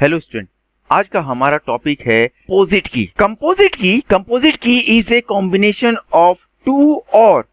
Hello student, आज का हमारा टॉपिक है composite key. Composite key is a combination of two or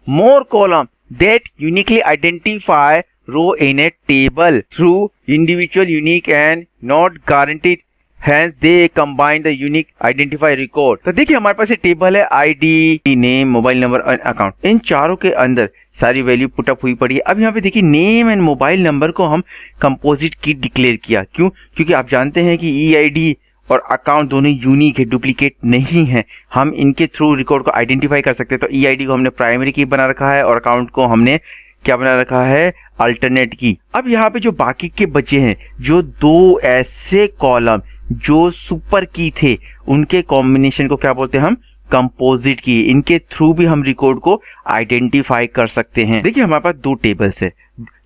more column that uniquely identify row in a table through individual unique and not guaranteed, hence they combine the unique identify record। तो देखिए हमारे पास ये table है, ID, name, mobile number और account. इन चारों के अंदर सारी वैल्यू पुटअप हुई पड़ी है। अब यहाँ पे देखिए नेम एंड मोबाइल नंबर को हम कंपोजिट की डिक्लेयर किया। क्यों? क्योंकि आप जानते हैं कि ईआईडी और अकाउंट दोनों यूनिक है, डुप्लीकेट नहीं है। हम इनके थ्रू रिकॉर्ड को आइडेंटिफाई कर सकते हैं। तो ईआईडी को हमने प्राइमरी की बना रखा है और अकाउंट को हमने क्या बना रखा है, अल्टरनेट की। अब यहाँ पे जो बाकी के बचे हैं, जो दो ऐसे कॉलम जो सुपर की थे, उनके कॉम्बिनेशन को क्या बोलते हैं हम, कंपोजिट की। इनके थ्रू भी हम रिकॉर्ड को आइडेंटिफाई कर सकते हैं। देखिए हमारे पास दो टेबल्स है।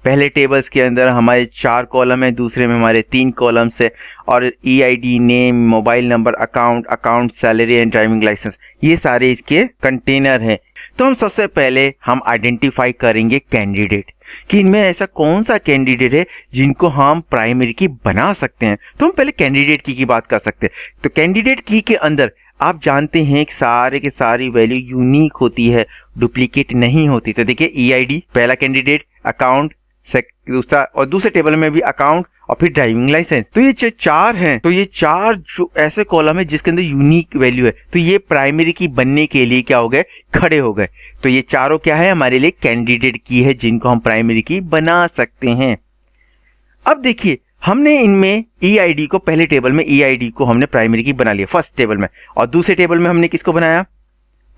पहले टेबल्स के अंदर हमारे 4 कॉलम है, दूसरे में हमारे 3 कॉलम्स है और EID, name, mobile number, account, salary and driving licence, ये सारे इसके कंटेनर हैं। तो हम सबसे पहले हम आइडेंटिफाई करेंगे कैंडिडेट कि इनमें ऐसा कौन सा कैंडिडेट है जिनको हम प्राइमरी की बना सकते हैं। तो हम पहले कैंडिडेट की बात कर सकते हैं। तो कैंडिडेट की के अंदर आप जानते हैं कि सारे के सारी वैल्यू यूनिक होती है, डुप्लीकेट नहीं होती। तो देखिए ईआईडी पहला कैंडिडेट, अकाउंट दूसरा, और दूसरे टेबल में भी अकाउंट और फिर ड्राइविंग लाइसेंस। तो ये 4 हैं। तो ये 4 जो ऐसे कॉलम है जिसके अंदर यूनिक वैल्यू है, तो ये प्राइमरी की बनने के लिए क्या हो गए, खड़े हो गए। तो ये चारों क्या है, हमारे लिए कैंडिडेट की है जिनको हम प्राइमरी की बना सकते हैं। अब देखिए हमने इनमें ईआईडी को, पहले टेबल में ईआईडी को हमने प्राइमरी की बना लिया फर्स्ट टेबल में, और दूसरे टेबल में हमने किसको बनाया,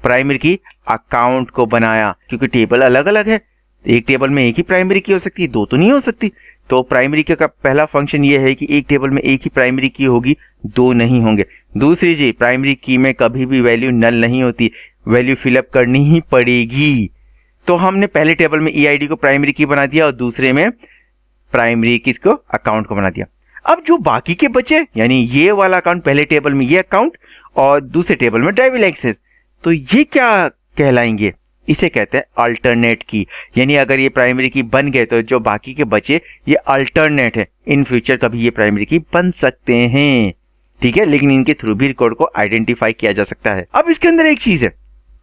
प्राइमरी की अकाउंट को बनाया। क्योंकि टेबल अलग अलग है, एक टेबल में एक ही प्राइमरी की हो सकती है, दो तो नहीं हो सकती। तो प्राइमरी का पहला फंक्शन ये है कि एक टेबल में एक ही प्राइमरी की होगी, दो नहीं होंगे। दूसरी चीज, प्राइमरी की में कभी भी वैल्यू नल नहीं होती, वैल्यू फिलअप करनी ही पड़ेगी। तो हमने पहले टेबल में ईआईडी को प्राइमरी की बना दिया और दूसरे में प्राइमरी किसको, अकाउंट को बना दिया। अब जो बाकी के बचे, यानी ये वाला अकाउंट, पहले टेबल में ये अकाउंट और दूसरे टेबल में ड्राइविंग लाइसेंस, तो ये क्या कहलाएंगे, इसे कहते हैं अल्टरनेट की। यानी अगर ये प्राइमरी की बन गए तो जो बाकी के बचे ये अल्टरनेट है। इन फ्यूचर कभी ये प्राइमरी की बन सकते हैं, ठीक है, लेकिन इनके थ्रू भी रिकॉर्ड को आइडेंटिफाई किया जा सकता है। अब इसके अंदर एक चीज है,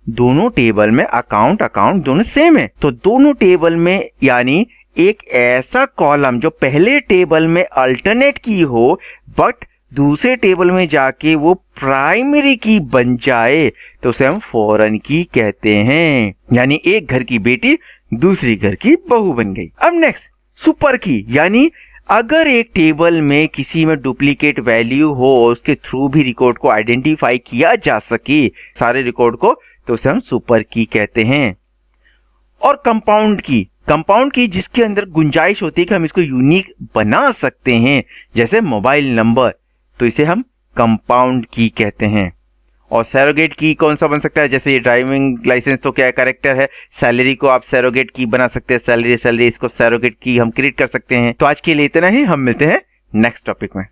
दोनों टेबल में अकाउंट दोनों सेम है। तो दोनों टेबल में यानी एक ऐसा कॉलम जो पहले टेबल में अल्टरनेट की हो बट दूसरे टेबल में जाके वो प्राइमरी की बन जाए, तो उसे हम फॉरेन की कहते हैं। यानी एक घर की बेटी दूसरी घर की बहू बन गई। अब नेक्स्ट सुपर की, यानी अगर एक टेबल में किसी में डुप्लीकेट वैल्यू हो, उसके थ्रू भी रिकॉर्ड को आइडेंटिफाई किया जा सके, सारे रिकॉर्ड को, तो उसे हम सुपर की कहते हैं। और कंपाउंड की जिसके अंदर गुंजाइश होती है कि हम इसको यूनिक बना सकते हैं, जैसे मोबाइल नंबर, तो इसे हम कंपाउंड की कहते हैं। और सैरोगेट की कौन सा बन सकता है, जैसे ये ड्राइविंग लाइसेंस तो क्या कैरेक्टर है, सैलरी को आप सैरोगेट की बना सकते हैं, सैलरी इसको सैरोगेट की हम क्रिएट कर सकते हैं। तो आज के लिए इतना ही, हम मिलते हैं नेक्स्ट टॉपिक में।